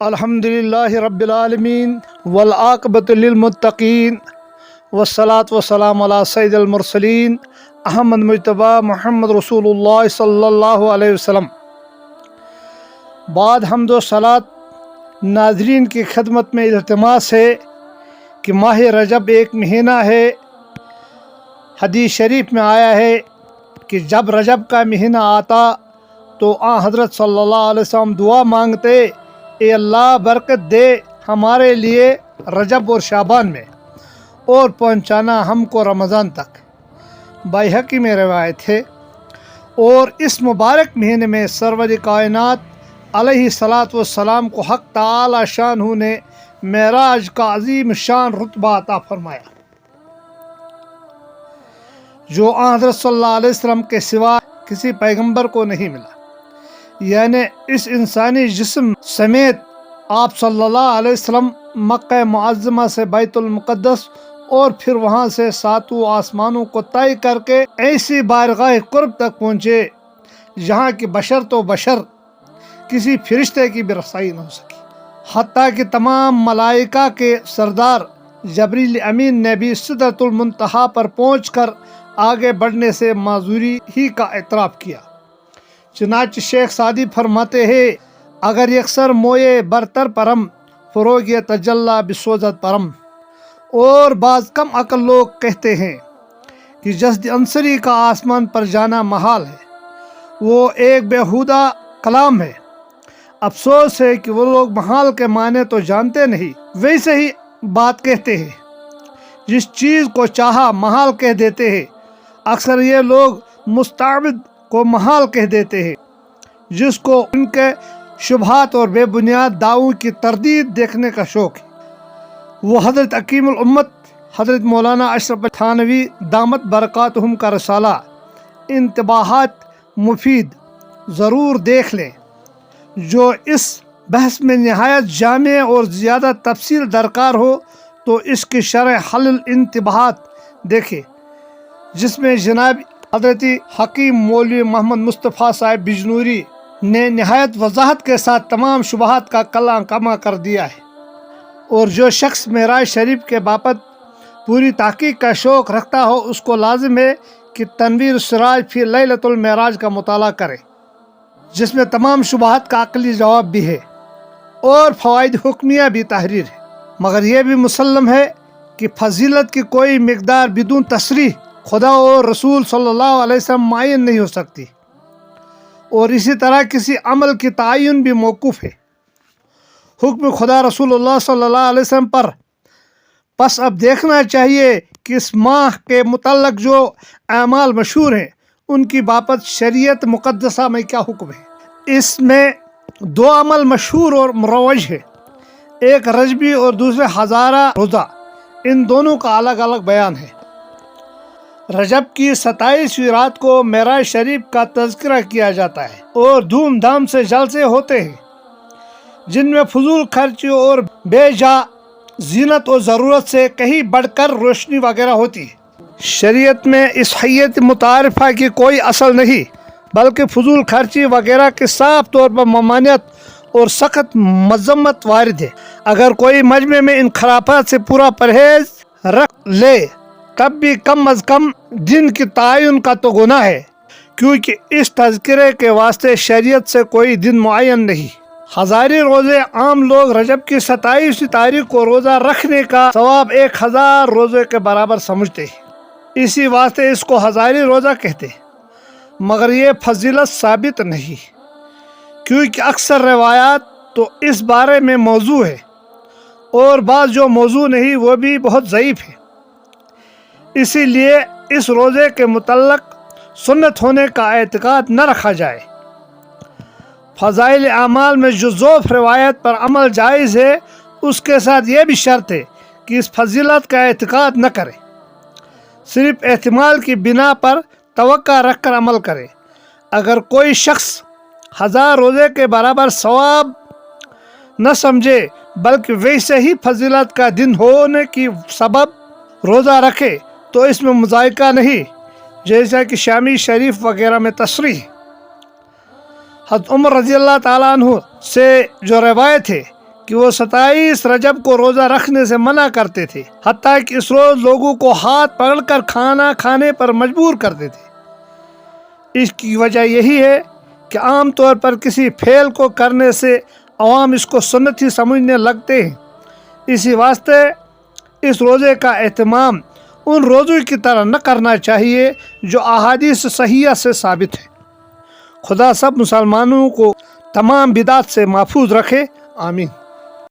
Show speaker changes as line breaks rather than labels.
الحمدللہ رب العالمین والعاقبۃ للمتقین والصلاة والسلام علی سید المرسلین احمد مجتبی محمد رسول اللہ صلی اللہ علیہ وسلم۔ بعد حمد و صلاۃ ناظرین کی خدمت میں التماس ہے کہ ماہ رجب ایک مہینہ ہے۔ حدیث شریف میں آیا ہے کہ جب رجب کا مہینہ آتا تو حضرت صلی اللہ علیہ وسلم دعا مانگتے، اے اللہ برکت دے ہمارے لیے رجب اور شعبان میں، اور پہنچانا ہم کو رمضان تک۔ بائحقی میں روایت ہے۔ اور اس مبارک مہینے میں سرور کائنات علیہ الصلاۃ والسلام کو حق تعالی شانہ نے معراج کا عظیم شان رتبہ عطا فرمایا، جو حضرت صلی اللہ علیہ وسلم کے سوا کسی پیغمبر کو نہیں ملا۔ یعنی اس انسانی جسم سمیت آپ صلی اللہ علیہ وسلم مکہ معظمہ سے بیت المقدس اور پھر وہاں سے ساتوں آسمانوں کو طے کر کے ایسی بارگاہ قرب تک پہنچے جہاں کی بشر تو بشر، کسی فرشتے کی بھی رسائی نہ ہو سکی۔ حتیٰ کہ تمام ملائکہ کے سردار جبریل امین نے بھی سدرۃ المنتہا پر پہنچ کر آگے بڑھنے سے معذوری ہی کا اعتراف کیا۔ چنانچہ شیخ سعدی فرماتے ہیں، اگر یکسر موئے برتر پرم، فروغ تجلی بسوزت پرم۔ اور بعض کم عقل لوگ کہتے ہیں کہ جسد انصری کا آسمان پر جانا محال ہے، وہ ایک بیہودہ کلام ہے۔ افسوس ہے کہ وہ لوگ محال کے معنی تو جانتے نہیں، ویسے ہی بات کہتے ہیں۔ جس چیز کو چاہا محال کہہ دیتے ہیں۔ اکثر یہ لوگ مستعبد کو محال کہہ دیتے ہیں، جس کو ان کے شبہات اور بے بنیاد دعووں کی تردید دیکھنے کا شوق ہے۔ وہ حضرت حکیم الامت حضرت مولانا اشرف تھانوی دامت برکاتہم کا رسالہ انتباہات مفید ضرور دیکھ لیں، جو اس بحث میں نہایت جامع اور زیادہ تفصیل درکار ہو تو اس کی شرح حل الانتباہات دیکھیں، جس میں جناب حضرت حکیم مولوی محمد مصطفیٰ صاحب بجنوری نے نہایت وضاحت کے ساتھ تمام شبہات کا کلا کما کر دیا ہے۔ اور جو شخص معراج شریف کے بابت پوری تحقیق کا شوق رکھتا ہو، اس کو لازم ہے کہ تنویر السراج فی لیلۃ المعراج کا مطالعہ کرے، جس میں تمام شبہات کا عقلی جواب بھی ہے اور فوائد حکمیہ بھی تحریر ہے۔ مگر یہ بھی مسلم ہے کہ فضیلت کی کوئی مقدار بدون تصریح خدا اور رسول صلی اللہ علیہ وسلم معین نہیں ہو سکتی، اور اسی طرح کسی عمل کی تعین بھی موقوف ہے حکم خدا رسول اللہ صلی اللہ علیہ وسلم پر۔ پس اب دیکھنا چاہیے کہ اس ماہ کے متعلق جو اعمال مشہور ہیں، ان کی بابت شریعت مقدسہ میں کیا حکم ہے۔ اس میں دو عمل مشہور اور مروج ہے، ایک رجبی اور دوسرے ہزارہ روزہ۔ ان دونوں کا الگ الگ بیان ہے۔ رجب کی 27ویں رات کو معراج شریف کا تذکرہ کیا جاتا ہے اور دھوم دھام سے جلسے ہوتے ہیں، جن میں فضول خرچی اور بے جا زینت و ضرورت سے کہیں بڑھ کر روشنی وغیرہ ہوتی ہے۔ شریعت میں اس حیت متعارفہ کی کوئی اصل نہیں، بلکہ فضول خرچی وغیرہ کے صاف طور پر ممانعت اور سخت مذمت وارد ہے۔ اگر کوئی مجمع میں ان خرافات سے پورا پرہیز رکھ لے تب بھی کم از کم دن کی تعین کا تو گناہ ہے، کیونکہ اس تذکرے کے واسطے شریعت سے کوئی دن معین نہیں۔ ہزاری روزے عام لوگ رجب کی 27ویں تاریخ کو روزہ رکھنے کا ثواب 1000 روزے کے برابر سمجھتے ہیں، اسی واسطے اس کو ہزاری روزہ کہتے ہیں۔ مگر یہ فضیلت ثابت نہیں، کیونکہ اکثر روایات تو اس بارے میں موضوع ہے، اور بعض جو موضوع نہیں وہ بھی بہت ضعیف ہے۔ اسی لیے اس روزے کے متعلق سنت ہونے کا اعتقاد نہ رکھا جائے۔ فضائل اعمال میں جو ضعیف روایت پر عمل جائز ہے، اس کے ساتھ یہ بھی شرط ہے کہ اس فضیلت کا اعتقاد نہ کرے، صرف احتمال کی بنا پر توقع رکھ کر عمل کرے۔ اگر کوئی شخص 1000 روزے کے برابر ثواب نہ سمجھے بلکہ ویسے ہی فضیلت کا دن ہونے کی سبب روزہ رکھے تو اس میں مذائقہ نہیں، جیسا کہ شامی شریف وغیرہ میں تصریح ہے۔ حضرت عمر رضی اللہ تعالیٰ عنہ سے جو روایت ہے کہ وہ 27 رجب کو روزہ رکھنے سے منع کرتے تھے، حتیٰ کہ اس روز لوگوں کو ہاتھ پکڑ کر کھانا کھانے پر مجبور کرتے تھے۔ اس کی وجہ یہی ہے کہ عام طور پر کسی فعل کو کرنے سے عوام اس کو سنت ہی سمجھنے لگتے ہیں، اسی واسطے اس روزے کا اہتمام ان روزوں کی طرح نہ کرنا چاہیے جو احادیث صحیحہ سے ثابت ہے۔ خدا سب مسلمانوں کو تمام بدعات سے محفوظ رکھے، آمین۔